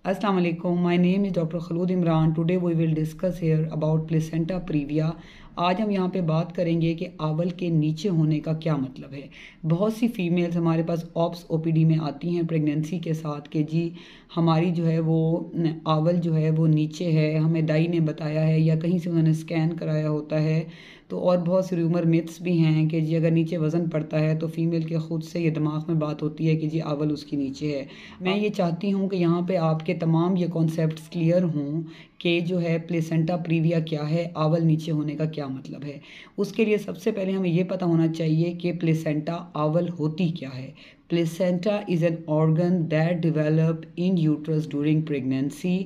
Assalamu alaikum. My name is Dr. Khalud Imran. Today we will discuss here about placenta previa. आज हम यहाँ पे बात करेंगे कि आवल के नीचे होने का क्या मतलब है। बहुत सी फीमेल्स हमारे पास ऑप्स ओपीडी में आती हैं प्रेगनेंसी के साथ कि जी हमारी जो है वो आवल जो है वो नीचे है, हमें दाई ने बताया है या कहीं से उन्होंने स्कैन कराया होता है। तो और बहुत सी र्यूमर मिथ्स भी हैं कि जी अगर नीचे वज़न पड़ता है तो फीमेल के ख़ुद से ये दिमाग में बात होती है कि जी आवल उसकी नीचे है। मैं ये चाहती हूँ कि यहाँ पे आपके तमाम ये कॉन्सेप्ट्स क्लियर हों कि जो है प्लेसेंटा प्रीविया क्या है, आवल नीचे होने का क्या मतलब है। उसके लिए सबसे पहले हमें ये पता होना चाहिए कि प्लेसेंटा आवल होती क्या है। Placenta is an organ that develop in uterus during pregnancy.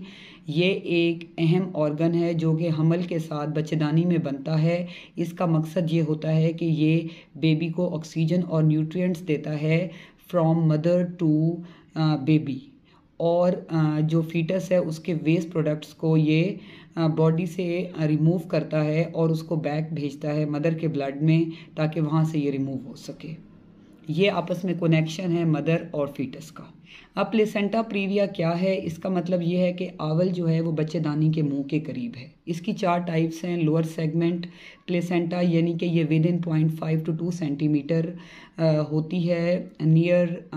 ये एक अहम ऑर्गन है जो कि हमल के साथ बच्चेदानी में बनता है। इसका मकसद ये होता है कि ये बेबी को ऑक्सीजन और न्यूट्रिएंट्स देता है फ्रॉम मदर टू बेबी, और जो फीटस है उसके वेस्ट प्रोडक्ट्स को ये बॉडी से रिमूव करता है और उसको बैक भेजता है मदर के ब्लड में ताकि वहाँ से ये रिमूव हो सके। ये आपस में कनेक्शन है मदर और फीटस का। अब प्लेसेंटा प्रीविया क्या है, इसका मतलब ये है कि आवल जो है वो बच्चेदानी के मुंह के करीब है। इसकी 4 टाइप्स हैं। लोअर सेगमेंट प्लेसेंटा यानी कि ये विद इन 0.5 to 2 सेंटीमीटर होती है नियर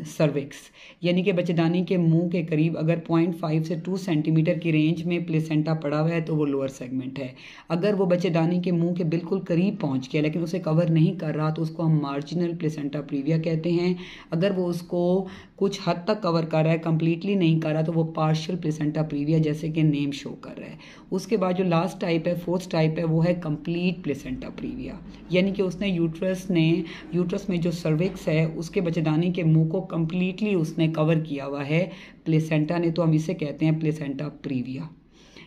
सर्विक्स, यानी कि बच्चेदानी के मुंह के करीब अगर 0.5 से 2 सेंटीमीटर की रेंज में प्लेसेंटा पड़ा हुआ है तो वो लोअर सेगमेंट है। अगर वो बच्चेदानी के मुंह के बिल्कुल करीब पहुंच गया लेकिन उसे कवर नहीं कर रहा तो उसको हम मार्जिनल प्लेसेंटा प्रीविया कहते हैं। अगर वो उसको कुछ हद तक कवर कर रहा है, कंप्लीटली नहीं कर रहा, तो वो पार्शियल प्लेसेंटा प्रीविया जैसे कि नेम शो कर रहा है। उसके बाद जो लास्ट टाइप है, फोर्थ टाइप है, वो है कंप्लीट प्लेसेंटा प्रीविया, यानी कि उसने यूट्रस में जो सर्विक्स है उसके बच्चेदानी के मुंह को कंप्लीटली उसने कवर किया हुआ है प्लेसेंटा ने, तो हम इसे कहते हैं प्लेसेंटा प्रीविया।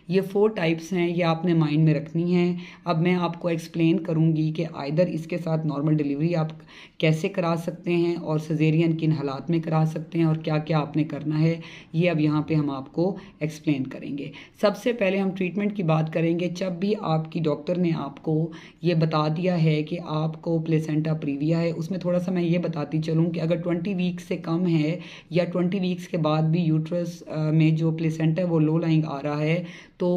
ये 4 टाइप्स हैं, ये आपने माइंड में रखनी है। अब मैं आपको एक्सप्लेन करूंगी कि आइदर इसके साथ नॉर्मल डिलीवरी आप कैसे करा सकते हैं और सिजेरियन किन हालात में करा सकते हैं और क्या क्या आपने करना है, ये अब यहाँ पे हम आपको एक्सप्लेन करेंगे। सबसे पहले हम ट्रीटमेंट की बात करेंगे। जब भी आपकी डॉक्टर ने आपको ये बता दिया है कि आपको प्लेसेंटा प्रीविया है, उसमें थोड़ा सा मैं ये बताती चलूँ कि अगर 20 वीक्स से कम है या 20 वीक्स के बाद भी यूट्रस में जो प्लेसेंटा है वो लो लाइंग आ रहा है तो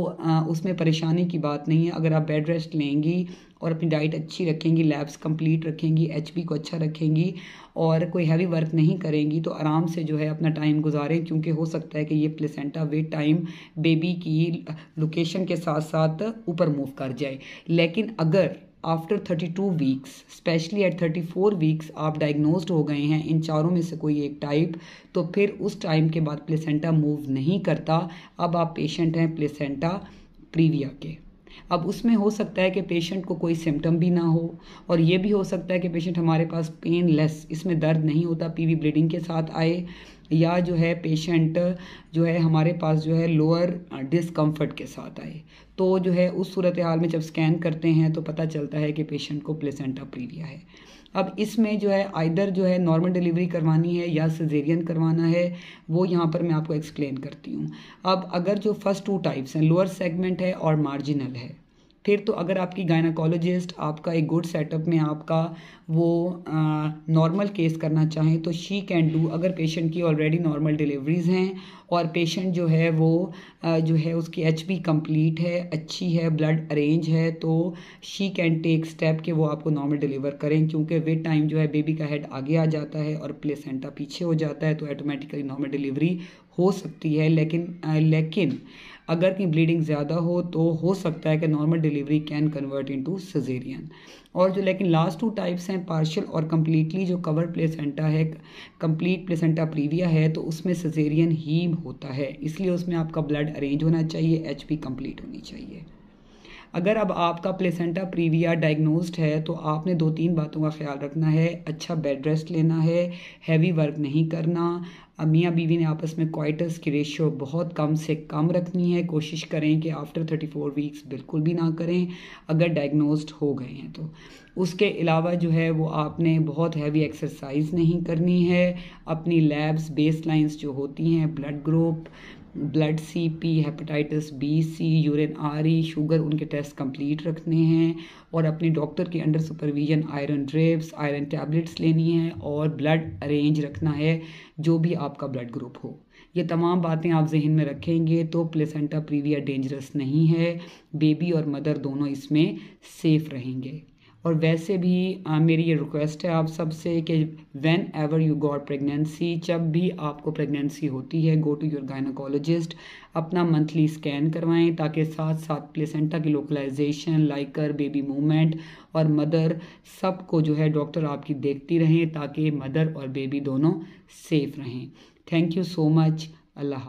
उसमें परेशानी की बात नहीं है। अगर आप बेड रेस्ट लेंगी और अपनी डाइट अच्छी रखेंगी, लैब्स कंप्लीट रखेंगी, एचबी को अच्छा रखेंगी और कोई हैवी वर्क नहीं करेंगी तो आराम से जो है अपना टाइम गुजारें, क्योंकि हो सकता है कि ये प्लेसेंटा विद टाइम बेबी की लोकेशन के साथ साथ ऊपर मूव कर जाए। लेकिन अगर after 32 weeks specially at 34 weeks आप डायग्नोज्ड हो गए हैं इन चारों में से कोई एक टाइप, तो फिर उस टाइम के बाद प्लेसेंटा मूव नहीं करता। अब आप पेशेंट हैं प्लेसेंटा प्रीविया के। अब उसमें हो सकता है कि पेशेंट को कोई सिम्टम भी ना हो, और ये भी हो सकता है कि पेशेंट हमारे पास पेनलेस, इसमें दर्द नहीं होता, पीवी ब्लीडिंग के साथ आए, या जो है पेशेंट जो है हमारे पास जो है लोअर डिस्कम्फर्ट के साथ आए। तो जो है उस सूरत हाल में जब स्कैन करते हैं तो पता चलता है कि पेशेंट को प्लेसेंटा प्रीविया है। अब इसमें जो है आइदर जो है नॉर्मल डिलीवरी करवानी है या सिजेरियन करवाना है, वो यहाँ पर मैं आपको एक्सप्लेन करती हूँ। अब अगर जो फर्स्ट 2 टाइप्स हैं, लोअर सेगमेंट है और मार्जिनल है, फिर तो अगर आपकी गायनाकोलॉजिस्ट आपका एक गुड सेटअप में आपका वो नॉर्मल केस करना चाहें तो शी कैन डू। अगर पेशेंट की ऑलरेडी नॉर्मल डिलीवरीज़ हैं और पेशेंट जो है वो जो है उसकी एचबी कंप्लीट है, अच्छी है, ब्लड अरेंज है, तो शी कैन टेक स्टेप कि वो आपको नॉर्मल डिलीवर करें, क्योंकि विद टाइम जो है बेबी का हेड आगे आ जाता है और प्लेसेंटा पीछे हो जाता है, तो ऑटोमेटिकली नॉर्मल डिलीवरी हो सकती है। लेकिन अगर की ब्लीडिंग ज़्यादा हो तो हो सकता है कि normal delivery can convert into caesarean. और जो लेकिन लास्ट 2 टाइप्स हैं, पार्शियल और कंप्लीटली जो कवर प्लेसेंटा है, कंप्लीट प्लेसेंटा प्रीविया है, तो उसमें सिजेरियन ही होता है, इसलिए उसमें आपका ब्लड अरेंज होना चाहिए, एचपी कंप्लीट होनी चाहिए। अगर अब आपका प्लेसेंटा प्रीविया डायग्नोज्ड है तो आपने 2-3 बातों का ख्याल रखना है। अच्छा बेड रेस्ट लेना है, हैवी वर्क नहीं करना, मियाँ बीवी ने आपस में क्वाइटस की रेशियो बहुत कम से कम रखनी है। कोशिश करें कि आफ्टर 34 वीक्स बिल्कुल भी ना करें अगर डायग्नोज्ड हो गए हैं तो। उसके अलावा जो है वो आपने बहुत हैवी एक्सरसाइज नहीं करनी है। अपनी लैब्स बेस लाइन्स जो होती हैं, blood group, blood CP, hepatitis B C, urine RE, sugar, उनके टेस्ट कंप्लीट रखने हैं और अपने डॉक्टर के under supervision iron drips, iron tablets लेनी है और ब्लड अरेंज रखना है जो भी आपका ब्लड ग्रुप हो। ये तमाम बातें आप जहन में रखेंगे तो प्लेसेंटा प्रीविया डेंजरस नहीं है, बेबी और मदर दोनों इसमें सेफ़ रहेंगे। और वैसे भी मेरी ये रिक्वेस्ट है आप सबसे कि when ever you got pregnancy, जब भी आपको प्रेगनेंसी होती है, गो टू योर गायनोकोलॉजिस्ट, अपना मंथली स्कैन करवाएं ताकि साथ साथ प्लेसेंटा की लोकलाइजेशन, लाइकर, बेबी मूवमेंट और मदर सबको जो है डॉक्टर आपकी देखती रहें ताकि मदर और बेबी दोनों सेफ़ रहें। Thank you so much. Allah.